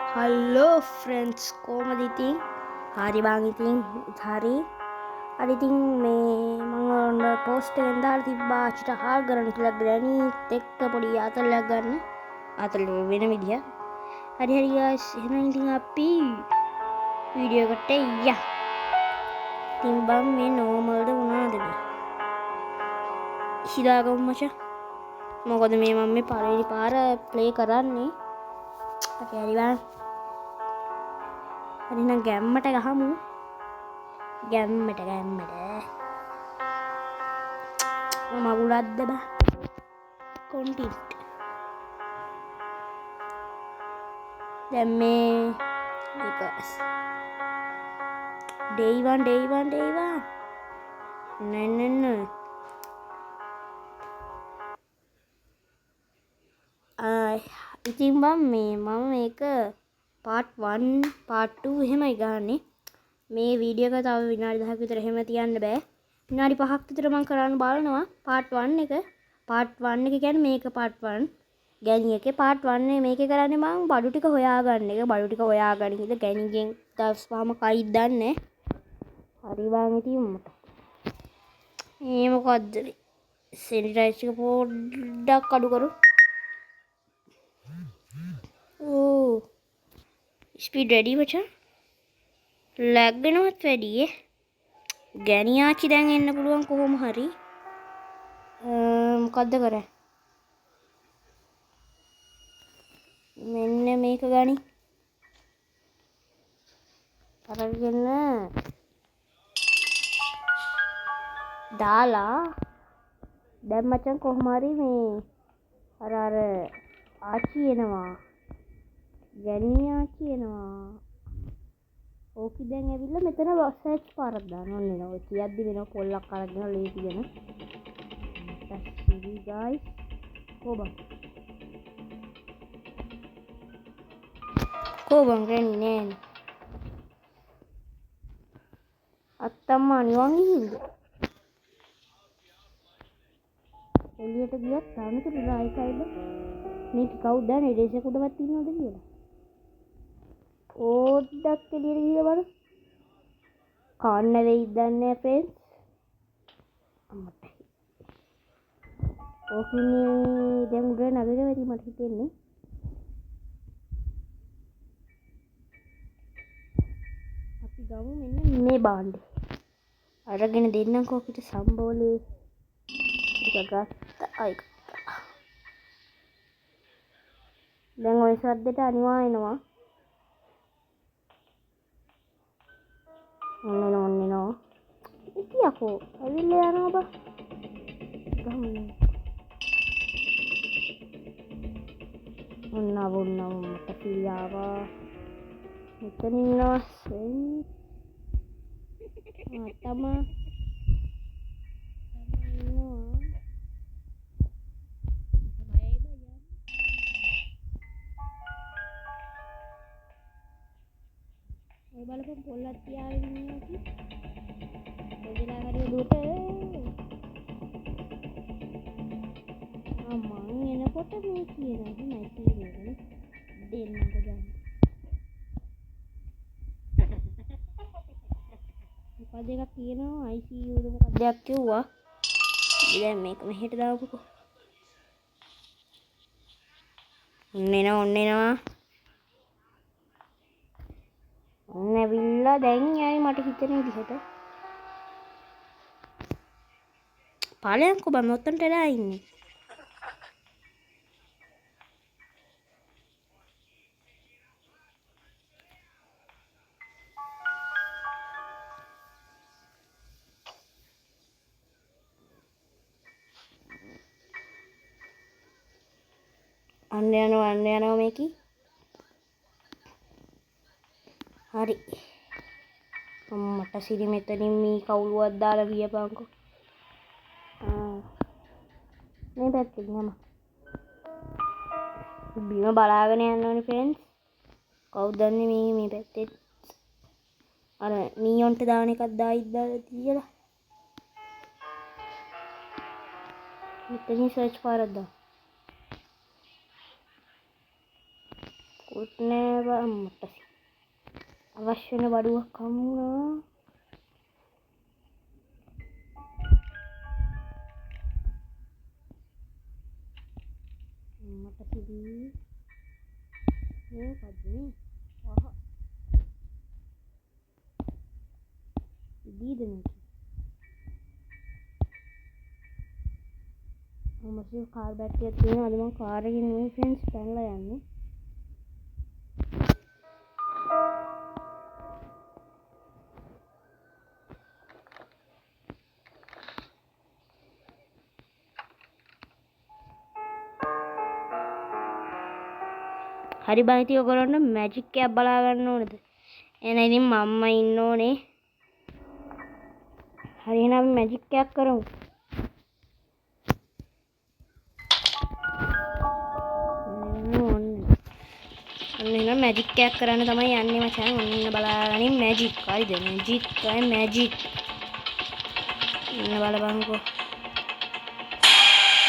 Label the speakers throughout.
Speaker 1: Halo friends, කොහමද ඉතින්? හරි බං ඉතින් හරි. අර ඉතින් මේ මම ඔන්න පෝස්ට් එකෙන් දාලා තිබ්බා අචිට හාල් කරන්න කියලා ග්‍රැනීත් එක්ක පොඩි ආතල්ලක් ගන්න. ආතල් වෙන විදිය. හරි guys, එහෙනම් ඉතින් අපි වීඩියෝ එකට යන්න. ඉතින් බං මේ නෝමල්ද වුණාද මේ? හිතාගමු මචං. මොකද මේ මම මේ පළවෙනි පාර ප්ලේ කරන්නේ. හරි බං. හරි නම් ගැම්මට ගහමු. ගැම්මට මගුලක්ද බා කොන්ටින්ට් දැන් මේ because day one නෑ ඉතින් මම මේක part 1 part 2 එහෙමයි ගහන්නේ මේ වීඩියෝ එක තව විනාඩි 10ක් විතර එහෙම තියන්න බෑ විනාඩි 5ක් විතර මම කරන්න බලනවා part 1 එක part 1 එක කියන්නේ මේක part 1 ගෑණි එකේ part 1 එක මේකේ කරන්නේ මම බඩු ටික හොයාගන්න එක බඩු ටික හොයාගන්න ඉතින් ගෑණිගෙන් දවස් පහම කයිද දන්නේ හරි බං ඉතින් මේ මොකද්ද සෙනිටයිස් එක පොඩ්ඩක් අඩු කරු ඕ ස්පීඩ් වැඩි මචං ලැග් වෙනවත් වැඩි ගැණියාචි දැන් එන්න පුළුවන් කොහොම හරි මොකද්ද කරන්නේ මෙන්න මේක ගනි අරගෙන දාලා දැන් මචං කොහොම හරි මේ අර ආචි එනවා ගැණියාචි එනවා ඕකි දැන් ඇවිල්ලා මෙතන සර්ච් පාරක් දාන්න ඕනේ නෝ ඔය කියද්දි වෙන පොල්ලක් අරගෙන ලේසිගෙන දැක්කි guys කොබන් ගෑණි නෑනේ අත්තම්මා නිවන් ගිහින්ද එළියට ගියත් තාමතර රායිකයිද මේක කවුද දන්නේ ඩේස් එක උඩවත් ඉන්නවද කියලා ඕඩක් එළියට ගිහලා බලන්න කන්න වෙයිද දන්නේ ෆ්‍රෙන්ඩ්ස් අම්මට ඕකිනේ දැන් උඩ නගගෙන වැඩි මට හිතෙන්නේ අපි ගමු මෙන්න මේ බාණ්ඩේ අරගෙන දෙන්නම් කෝකිට සම්බෝලේ ටික ගත්තා අය දැන් ওই සද්දෙට අනිවා එනවා ඔන්න ඉතියකෝ ඇවිල්ලා යනවා බා ගමු ඔන්න මට පියාවා මෙතන ඉන්නවා තමා ඔය බලපන් පොල්ලක් තියාගෙන ඉන්නවා කි ඔයලා හරිය දුට මං එනකොට මේ කියනවා නෑ කියන්නේ දෙන්නක ගන්න මොකද එකක් කියනවා ICU ද මොකක්ද දෙයක් කිව්වා දැන් මේක මෙහෙට දාමුකෝ ඔන්න එනවා ඔන්න ඇවිල්ලා දැන් යයි මට හිතෙන විදිහට පාලයන්කෝ බම් ඔතනට එලා ඉන්නේ අන්න යනවා මේකි හරි මට සිරි මෙතනින් මේ කවුළුවක් දාලා ගියපන්කෝ මේ පැත්තෙන් යම බිම බලාගෙන යන්න ඕනේ ෆ්‍රෙන්ඩ්ස් කවුද දන්නේ මේ පැත්තේ අර නියොන්ට දාන එකක් දායිද දාලා තියලා මෙතනින් සර්ච් පාරක් දාන්න කුත් නෑ බං මට අවශ්‍ය වෙන බඩුවක් හම්බුණා. මට සිදී මේ පද්දේ ආහ සිදීද මේක මම කාර් බැටරියක් තියෙනවා. අද මම කාර් එකකින් නෙමෙයි ෆ්‍රෙන්ඩ්ස් පැනලා යන්නේ. හරි බං ඉතින් ඔයගොල්ලන්ට මැජික් එකක් බලා ගන්න ඕනද? එහෙනම් ඉතින් මම්ම ඉන්න ඕනේ. හරි එහෙනම් අපි මැජික් එකක් කරමු. ඔන්න එහෙනම් මැජික් එකක් කරන්න තමයි යන්නේ මචං. ඔන්න බලාගනින් මැජික්. හරිද? මැජික් තමයි මැජික්. ඔන්න බලපන්කෝ.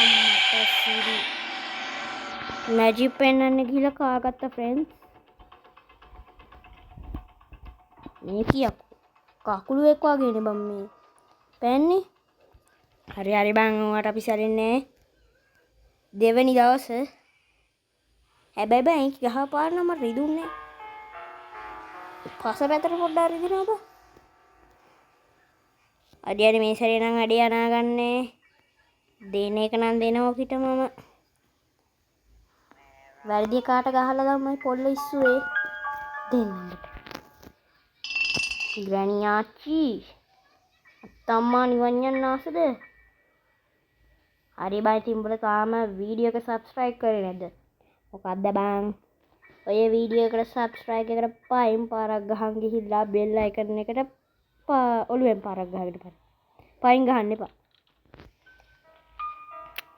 Speaker 1: අම්මට සිරි. මැජික් පෙන්වන්න ගිහලා කාගත්ත ෆ්‍රෙන්ඩ්ස්. මේ කියක් කකුලුවෙක් වගේනේ බම් මේ පෑන්නේ. හරි හරි බං ඔයාට අපි සැලෙන්නේ දෙවෙනි දවසේ. හැබැයි බං ඒක ගහපාරන මම රිදුන්නේ. පස පැතර පොඩ්ඩක් රිදිනවා බං. අඩියට මේ සැරේ නම් අඩිය අනාගන්නේ. දෙන එක නම් දෙනවා පිට මම. වැරදි කාට ගහලා තමයි පොල්ල ඉස්සුවේ. දෙන්නට. Granny Archie. අත්තම්මා නිවන් යන්න ආසද? හරි බයි තිඹුල තාම වීඩියෝ එක සබ්ස්ක්‍රයිබ් කරේ නැද්ද? මොකක්ද බං? ඔය වීඩියෝ එකට සබ්ස්ක්‍රයිබ් එකට පයින් පාරක් ගහන් ගිහිල්ලා බෙල් අයිකන් එකට ඔළුවෙන් පාරක් ගහගෙන බලන්න. පයින් ගහන්න එපා.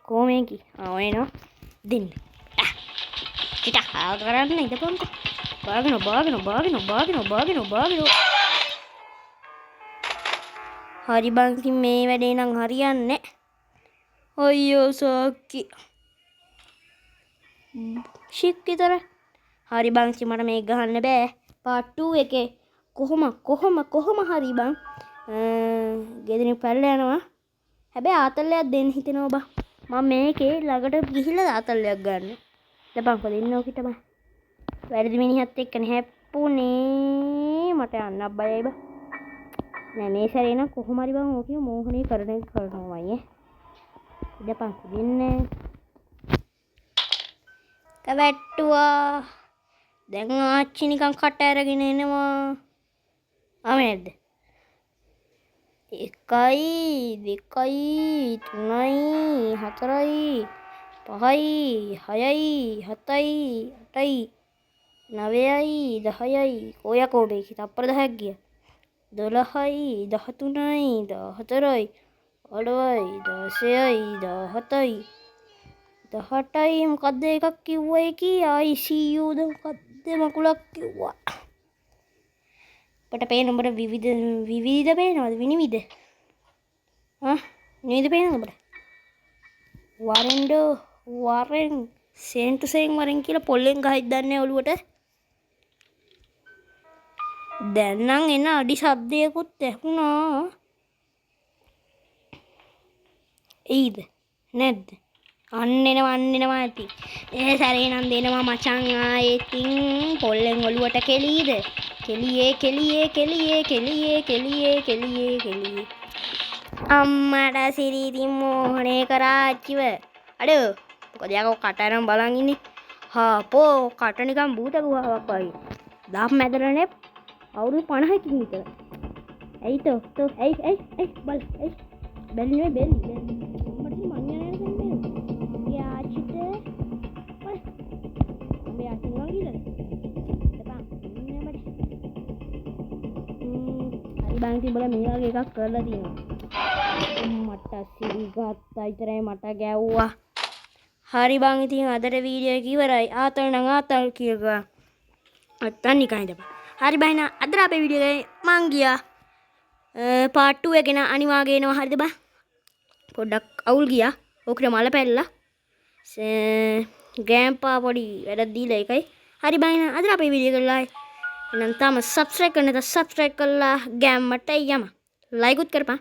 Speaker 1: කොමේකි? ඔයනෝ දෙන්න. kita කරන්න ඉතපන්කෝ. බාගෙන. හරි බං ඉතින් මේ වැඩේ නම් හරියන්නේ. අයියෝ සාක්කි. ෂික් විතර. හරි බං ඉතින් මට මේක ගහන්න බෑ. part 2 එකේ කොහොම හරි බං. ගෙදරින් පැනලා යනවා. හැබැයි ආතල්ලයක් දෙන්න හිතෙනවා බං. මම මේකේ ළඟට ගිහිල්ලා ආතල්ලයක් ගන්න. දපන්කෝ දෙන්න ඔකිට බං. වැරදි මිනිහත් එක්කනේ හැප්පුනේ. මට යන්න බයයි බං. නෑ මේ සැරේ නම් කොහොම හරි බං ඕකේ මෝහනේ කරනවායි. දපන්කෝ දෙන්න. කවැට්ටුවා. දැන් ආච්චි නිකන් කට අරගෙන එනවා. ආවේ නැද්ද? 1 2 3 4 5 6 7 8 9යි 10යි ඔයකෝ මේක තප්පර 10ක් ගියා. 12යි 13යි 14යි 8යි 16යි 17යි 18යි මොකද්ද එකක් කිව්වා ඒකී ICU ද මොකද්ද මකුලක් කිව්වා. අපට පේන උඹට විවිධ පේනවද විනිවිද? විනිවිද පේනවද උඹට? වරෙන් සෙන්ටු සෙන් වරෙන් කියලා පොල්ලෙන් ගහයිද දන්නේ ඔළුවට. දැන් නම් එන අඩි ශබ්දයකුත් ඇහුණා. එයිද නැද්ද? අන්න එනවා ඇති. ඒ සැරේ නම් දෙනවා මචං ආයෙත්ින් පොල්ලෙන් ඔළුවට කෙලීද? කෙලියේ. අම්මට සිරිතින් මෝහනේ කරාච්චිව. අඩෝ මොකද යකෝ කට අරන් බලන් ඉන්නේ. හාපෝ කට නිකන් භූත ගුහාවක් වගේ. දාම් මැදරනේ අවුරුදු 50කින් විතර. ඇයි තෝ ඇයි බල් බැල් නෙවෙයි බෙල්. මට මං යන කෙනෙක් යාචිට බල්. මේ අතින් වගිලා. දෙපා ඉන්නේ මට. හරි බං තිබුණා මේ වගේ එකක් කරලා තියෙනවා. මට සිරි ගත්තා විතරයි මට ගැව්වා. හරි බං ඉතින් අදට වීඩියෝ එක ඉවරයි. ආතල් නම් ආතල් කියලා. අත්තන් නිකන් ඉඳපන්. හරි බං නා අදට අපේ වීඩියෝ එකේ මං ගියා. part 2 එක නා අනිවාර්යයෙන් එනවා හරිද බං? පොඩ්ඩක් අවුල් ගියා. ඕකට මල පැල්ලා. ගෑම්පා පොඩි වැඩක් දීලා එකයි. හරි බයින අද අපේ වීඩියෝ එක ලයි එහෙනම් තාම සබ්ස්ක්‍රයිබ් කරන්න නැත්නම් සබ්ස්ක්‍රයිබ් කරලා ගෑම්මට යම ලයික් උත් කරපන්